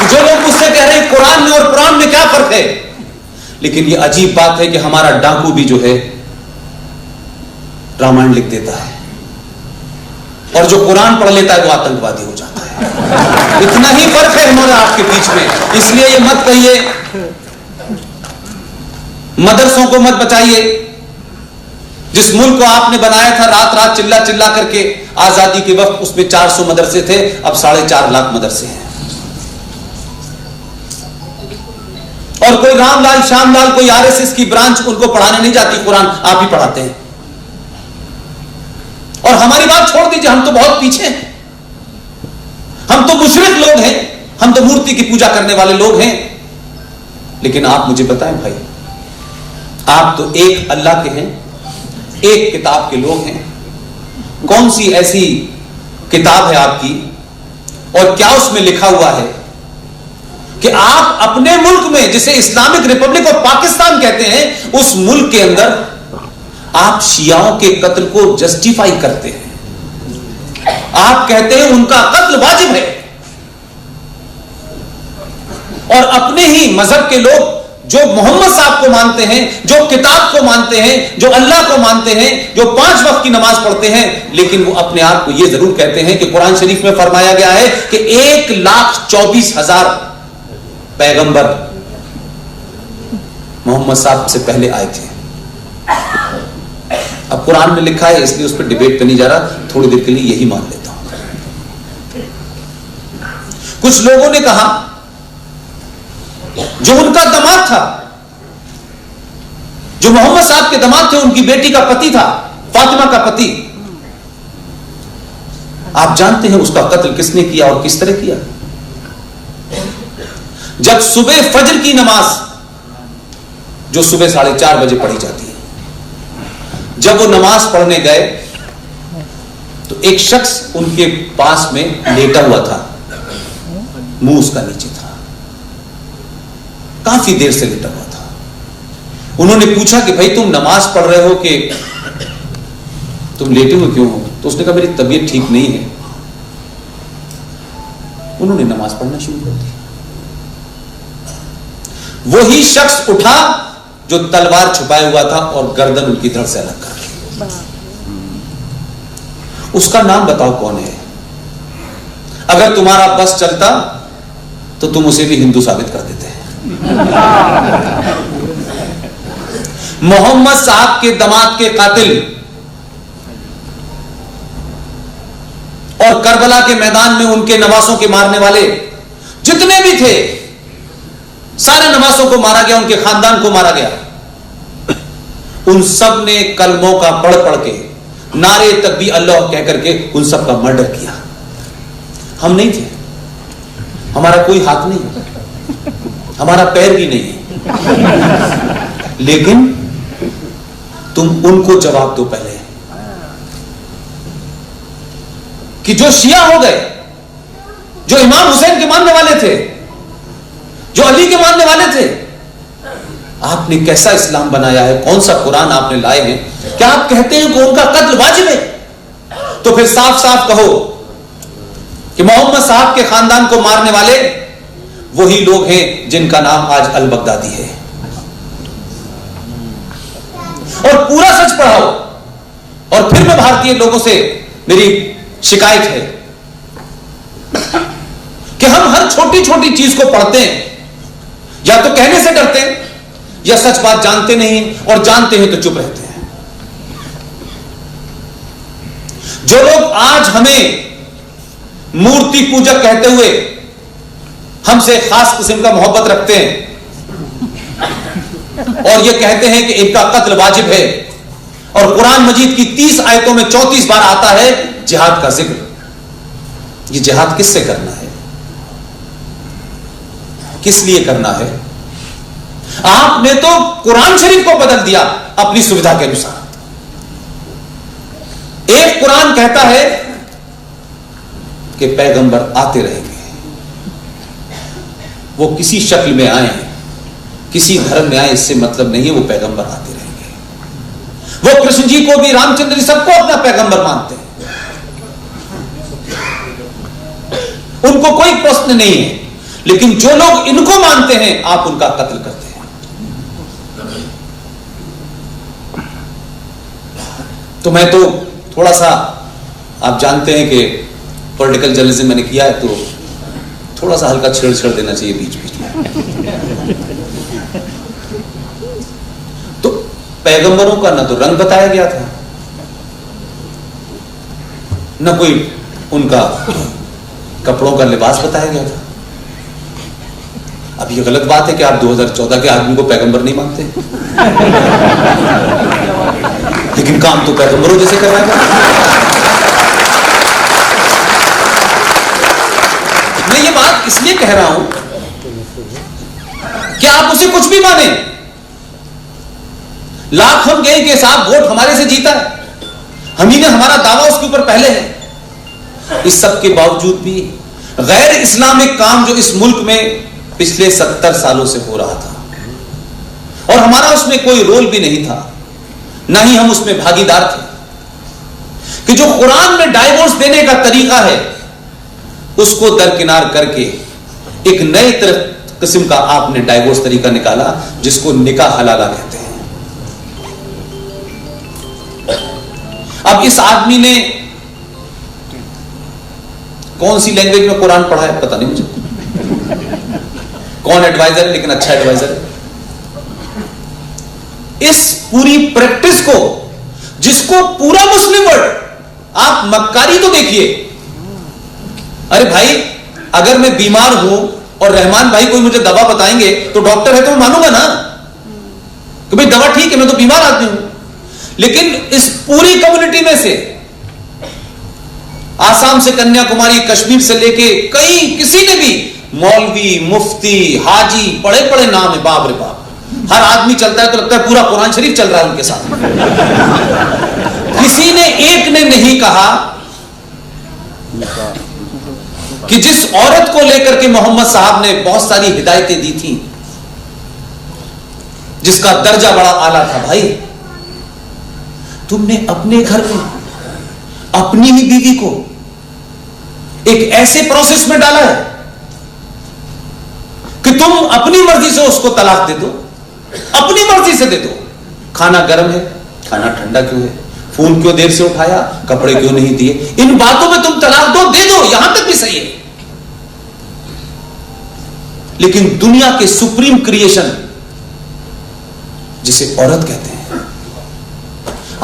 जो लोग मुझसे कह रहे हैं कुरान में और कुरान में क्या फर्क है, लेकिन ये अजीब बात है कि हमारा डाकू भी जो है रामायण लिख देता है, और जो कुरान पढ़ लेता है वो आतंकवादी हो जाता है। इतना ही फर्क है हमारा आपके बीच में। इसलिए ये मत कहिए, मदरसों को मत बचाइए। जिस मुल्क को आपने बनाया था रात रात चिल्ला चिल्ला करके आजादी के वक्त, उसमें 400 मदरसे थे, अब 4.5 लाख मदरसे हैं। और कोई रामलाल श्यामलाल, कोई आरएसएस की ब्रांच उनको पढ़ाने नहीं जाती कुरान, आप ही पढ़ाते हैं। और हमारी बात छोड़ दीजिए, हम तो बहुत पीछे हैं, हम तो मुशरिक लोग हैं, हम तो मूर्ति की पूजा करने वाले लोग हैं। लेकिन आप मुझे बताएं भाई, आप तो एक अल्लाह के हैं, एक किताब के लोग हैं। कौन सी ऐसी किताब है आपकी, और क्या उसमें लिखा हुआ है कि आप अपने मुल्क में, जिसे इस्लामिक रिपब्लिक ऑफ पाकिस्तान कहते हैं, उस मुल्क के अंदर आप शियाओं के कत्ल को जस्टिफाई करते हैं। आप कहते हैं उनका कत्ल वाजिब है, और अपने ही मजहब के लोग जो मोहम्मद साहब को मानते हैं, जो किताब को मानते हैं, जो अल्लाह को मानते हैं, जो 5 वक्त की नमाज पढ़ते हैं, लेकिन वो अपने आप को यह जरूर कहते हैं कि कुरान शरीफ में फरमाया गया है कि 1,24,000 पैगंबर मोहम्मद साहब से पहले आए थे। अब कुरान में लिखा है, इसलिए उस पर डिबेट करने जा रहा, थोड़ी देर के लिए यही मान लेता हूं। कुछ लोगों ने कहा जो उनका दामाद था, जो मोहम्मद साहब के दामाद थे, उनकी बेटी का पति था, फातिमा का पति, आप जानते हैं उसका कत्ल किसने किया और किस तरह किया? जब सुबह फजर की नमाज, जो सुबह 4:30 बजे पढ़ी जाती है, जब वो नमाज पढ़ने गए तो एक शख्स उनके पास में लेटा हुआ था, मुंह उसका नीचे था, काफी देर से लेटा हुआ था। उन्होंने पूछा कि भाई तुम नमाज पढ़ रहे हो कि तुम लेटे हुए क्यों हो? तो उसने कहा मेरी तबीयत ठीक नहीं है। उन्होंने नमाज पढ़ना शुरू कर दी। वही शख्स उठा जो तलवार छुपाए हुआ था और गर्दन उनकी धड़ से अलग कर दी। उसका नाम बताओ कौन है? अगर तुम्हारा बस चलता तो तुम उसे भी हिंदू साबित कर देते हैं। मोहम्मद साहब के दामाद के कातिल और करबला के मैदान में उनके नवासों के मारने वाले जितने भी थे, सारे नवासों को मारा गया, उनके खानदान को मारा गया। उन सब ने कलमों का पढ़ पढ़ के, नारे तकबीर अल्लाह कह करके उन सब का मर्डर किया। हम नहीं थे, हमारा कोई हाथ नहीं, हमारा पैर भी नहीं है, लेकिन तुम उनको जवाब दो पहले कि जो शिया हो गए, जो इमाम हुसैन के मानने वाले थे, जो अली के मानने वाले थे, आपने कैसा इस्लाम बनाया है? कौन सा कुरान आपने लाए हैं? क्या आप कहते हैं कि उनका कत्ल वाजिब है? तो फिर साफ साफ कहो कि मोहम्मद साहब के खानदान को मारने वाले वही लोग हैं जिनका नाम आज अल बगदादी है, और पूरा सच पढ़ाओ। और फिर मैं भारतीय लोगों से मेरी शिकायत है कि हम हर छोटी छोटी चीज को पढ़ते हैं, या तो कहने से डरते हैं या सच बात जानते नहीं, और जानते हैं तो चुप रहते हैं। जो लोग आज हमें मूर्ति पूजक कहते हुए हमसे खास किस्म का मोहब्बत रखते हैं और ये कहते हैं कि इनका कत्ल वाजिब है, और कुरान मजीद की 30 आयतों में 34 बार आता है जिहाद का जिक्र, ये जिहाद किससे करना है? किस लिए करना है? आपने तो कुरान शरीफ को बदल दिया अपनी सुविधा के अनुसार। एक कुरान कहता है कि पैगंबर आते रहेंगे, वो किसी शक्ल में आए, किसी धर्म में आए, इससे मतलब नहीं है, वो पैगंबर आते रहेंगे। वो कृष्ण जी को भी, रामचंद्र जी सबको अपना पैगंबर मानते हैं, उनको कोई प्रश्न नहीं है। लेकिन जो लोग इनको मानते हैं आप उनका कत्ल करते हैं। तो मैं तो थोड़ा सा, आप जानते हैं कि पॉलिटिकल जर्नलिज्म मैंने किया है, तो थोड़ा सा हल्का छेड़ देना चाहिए बीच बीच में। तो पैगंबरों का ना तो रंग बताया गया था, न कोई उनका कपड़ों का लिबास बताया गया था। अब ये गलत बात है कि आप 2014 के आदमी को पैगंबर नहीं मानते, लेकिन काम तो पैगंबरों जैसे कर रहा है। मैं ये बात इसलिए कह रहा हूं कि आप उसे कुछ भी माने, लाख हम कहें कि साहब वोट हमारे से जीता है, हम ही ने हमारा दावा उसके ऊपर पहले है, इस सब के बावजूद भी गैर इस्लामिक काम जो इस मुल्क में पिछले 70 सालों से हो रहा था और हमारा उसमें कोई रोल भी नहीं था, ना ही हम उसमें भागीदार थे, कि जो कुरान में डाइवोर्स देने का तरीका है उसको दरकिनार करके एक नए किस्म का आपने डाइवोर्स तरीका निकाला जिसको निकाह हलाला कहते हैं। अब इस आदमी ने कौन सी लैंग्वेज में कुरान पढ़ा है पता नहीं मुझे, कौन एडवाइजर है, लेकिन अच्छा एडवाइजर है। इस पूरी प्रैक्टिस को, जिसको पूरा मुस्लिम वर्ल्ड, आप मक्कारी तो देखिए, अरे भाई अगर मैं बीमार हूं और रहमान भाई कोई मुझे दवा बताएंगे तो डॉक्टर है तो मैं मानूंगा ना कि भाई दवा ठीक है, मैं तो बीमार आदमी हूं। लेकिन इस पूरी कम्युनिटी में से, आसाम से कन्याकुमारी, कश्मीर से लेके कई, किसी ने भी मौलवी, मुफ्ती, हाजी, बड़े बड़े नाम है, बाप रे बाप, हर आदमी चलता है तो लगता है पूरा कुरान शरीफ चल रहा है उनके साथ। किसी ने, एक ने नहीं कहा कि जिस औरत को लेकर के मोहम्मद साहब ने बहुत सारी हिदायतें दी थी, जिसका दर्जा बड़ा आला था, भाई तुमने अपने घर में अपनी ही बीवी को एक ऐसे प्रोसेस में डाला है कि तुम अपनी मर्जी से उसको तलाक दे दो, अपनी मर्जी से दे दो। खाना गर्म है, खाना ठंडा क्यों है, फोन क्यों देर से उठाया, कपड़े क्यों नहीं दिए, इन बातों में तुम तलाक दो, दे दो, यहां तक भी सही है। लेकिन दुनिया के सुप्रीम क्रिएशन जिसे औरत कहते हैं,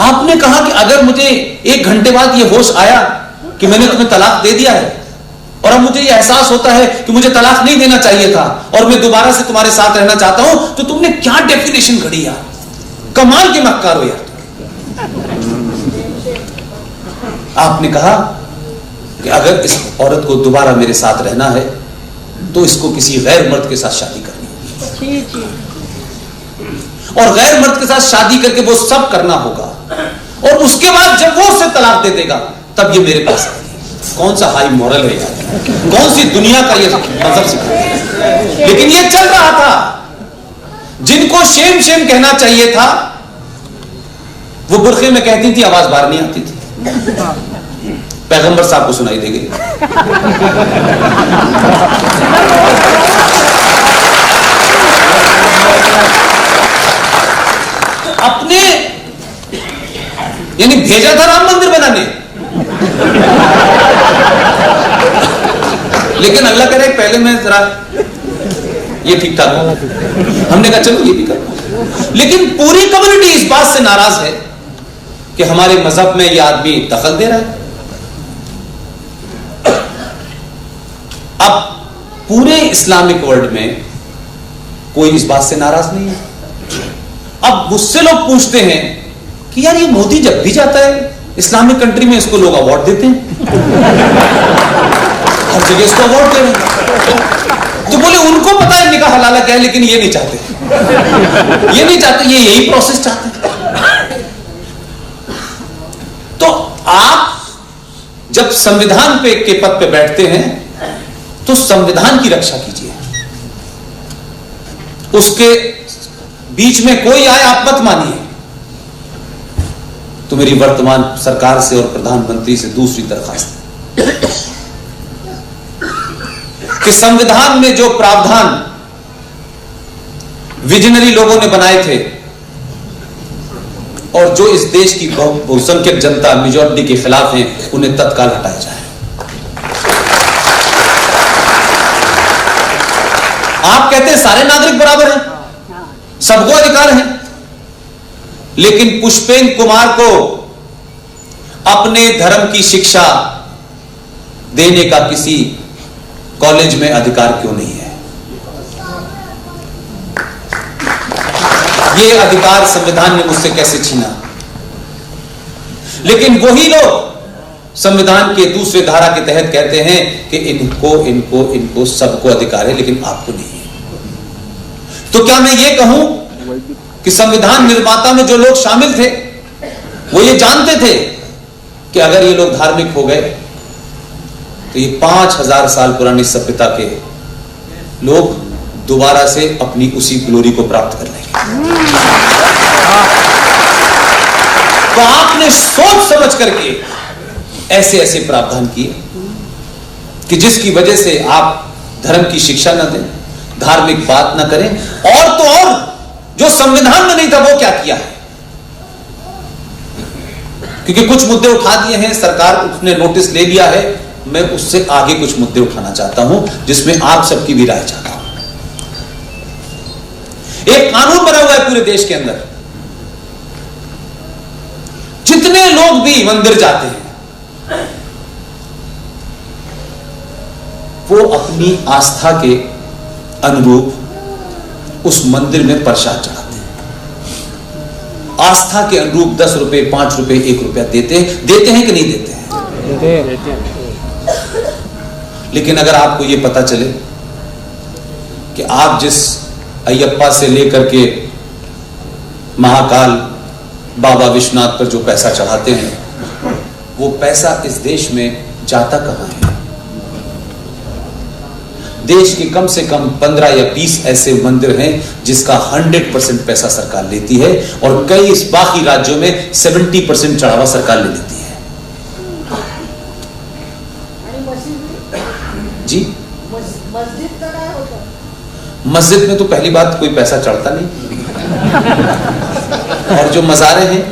आपने कहा कि अगर मुझे 1 घंटे बाद यह होश आया कि मैंने तुम्हें तलाक दे दिया है और अब मुझे यह एहसास होता है कि मुझे तलाक नहीं देना चाहिए था और मैं दोबारा से तुम्हारे साथ रहना चाहता हूं, तो तुमने क्या डेफिनेशन घड़ी यार, कमाल के मक्कार हो यार। आपने कहा कि अगर इस औरत को दोबारा मेरे साथ रहना है तो इसको किसी गैर मर्द के साथ शादी करनी होगी, और गैर मर्द के साथ शादी करके वो सब करना होगा, और उसके बाद जब वो उससे तलाक दे देगा तब ये मेरे पास आएगी। कौन सा हाई मॉरल है यार, कौन सी दुनिया का ये मतलब सिखाता है। लेकिन ये चल रहा था, जिनको शेम शेम कहना चाहिए था वो बुरखे में कहती थी, आवाज बाहर नहीं आती थी, पैगंबर साहब को सुनाई दे गई। अपने यानी भेजा था राम मंदिर बनाने, लेकिन अल्लाह कह रहे पहले मैं जरा ये ठीक ठाक, हमने कहा चलो ये भी कर। लेकिन पूरी कम्युनिटी इस बात से नाराज है कि हमारे मजहब में ये आदमी दखल दे रहा है। अब पूरे इस्लामिक वर्ल्ड में कोई इस बात से नाराज नहीं है। अब मुझसे लोग पूछते हैं कि यार ये मोदी जब भी जाता है इस्लामिक कंट्री में इसको लोग अवार्ड देते हैं, हर जगह इसको अवार्ड दे रहे हैं। तो बोले उनको पता है निकाह हलाला क्या है, लेकिन ये नहीं चाहते, ये नहीं चाहते, ये यही प्रोसेस चाहते हैं। तो आप जब संविधान पे के पद पे बैठते हैं तो संविधान की रक्षा कीजिए, उसके बीच में कोई आए आप मत मानिए। तो मेरी वर्तमान सरकार से और प्रधानमंत्री से दूसरी दरखास्त है कि संविधान में जो प्रावधान विजनरी लोगों ने बनाए थे और जो इस देश की बहुसंख्यक जनता मेजॉरिटी के खिलाफ हैं, उन्हें तत्काल हटाया जाए। आप कहते हैं सारे नागरिक बराबर हैं, सबको अधिकार है, लेकिन पुष्पेंद्र कुमार को अपने धर्म की शिक्षा देने का किसी कॉलेज में अधिकार क्यों नहीं है? यह अधिकार संविधान ने मुझसे कैसे छीना? लेकिन वही लोग संविधान के दूसरे धारा के तहत कहते हैं कि इनको सबको अधिकार है, लेकिन आपको नहीं है। तो क्या मैं ये कहूं कि संविधान निर्माता में जो लोग शामिल थे वो ये जानते थे कि अगर ये लोग धार्मिक हो गए तो ये 5000 साल पुरानी सभ्यता के लोग दोबारा से अपनी उसी ग्लोरी को प्राप्त कर लेंगे। तो आपने सोच समझ करके ऐसे ऐसे प्रावधान किए कि जिसकी वजह से आप धर्म की शिक्षा न दें, धार्मिक बात न करें, और तो और जो संविधान में नहीं था वो क्या किया है? क्योंकि कुछ मुद्दे उठा दिए हैं, सरकार उसने नोटिस ले लिया है, मैं उससे आगे कुछ मुद्दे उठाना चाहता हूं जिसमें आप सबकी भी राय चाहता हूं। एक कानून बना हुआ है पूरे देश के अंदर, जितने लोग भी मंदिर जाते हैं वो अपनी आस्था के अनुरूप उस मंदिर में प्रसाद चढ़ाते हैं। आस्था के अनुरूप 10 रुपए, 5 रुपए, 1 रुपया देते हैं कि नहीं देते हैं? लेकिन अगर आपको यह पता चले कि आप जिस अयप्पा से लेकर के महाकाल बाबा विश्वनाथ पर जो पैसा चढ़ाते हैं, वो पैसा इस देश में जाता कहां है? देश के कम से कम 15 या 20 ऐसे मंदिर हैं जिसका 100% पैसा सरकार लेती है, और कई इस बाकी राज्यों में 70% चढ़ावा सरकार ले लेती है। जी, मस्जिद में तो पहली बात कोई पैसा चढ़ता नहीं, और जो मज़ारे हैं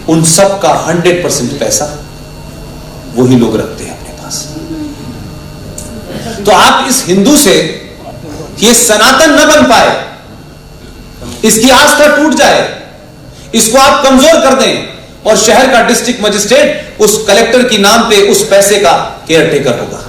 उन सब का 100% पैसा वही लोग रखते हैं अपने पास। तो आप इस हिंदू से ये सनातन न बन पाए, इसकी आस्था टूट जाए, इसको आप कमजोर कर दें, और शहर का डिस्ट्रिक्ट मजिस्ट्रेट उस कलेक्टर की नाम पे उस पैसे का केयर टेकर होगा।